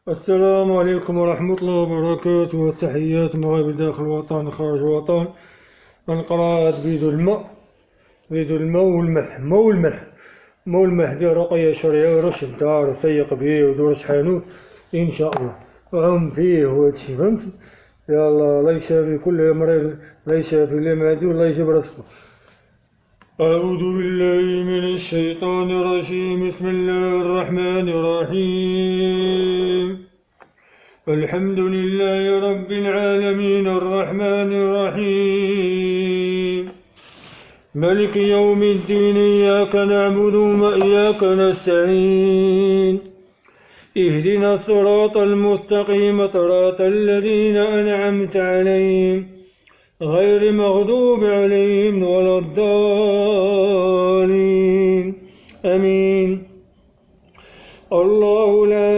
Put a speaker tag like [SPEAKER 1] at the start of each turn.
[SPEAKER 1] السلام عليكم ورحمة الله وبركاته، والتحيات مغاربة داخل الوطن خارج الوطن. نقرأ بيد الماء والملح، ما والملح ديال رقية شرعية ورش الدار وسيق بيه ودور حانوت إن شاء الله. وعم فيه وهادشي فهمت. يلا الله يشافي كل مريض، الله يشافي اللي معدي الله يجيب رزقه. أعوذ بالله من الشيطان الرجيم، بسم الله الرحمن الرحيم. الحمد لله رب العالمين الرحمن الرحيم ملك يوم الدين، إياك نعبد وإياك نستعين، اهدنا الصراط المستقيم صراط الذين أنعمت عليهم غير مغضوب عليهم ولا الضالين، آمين. الله لا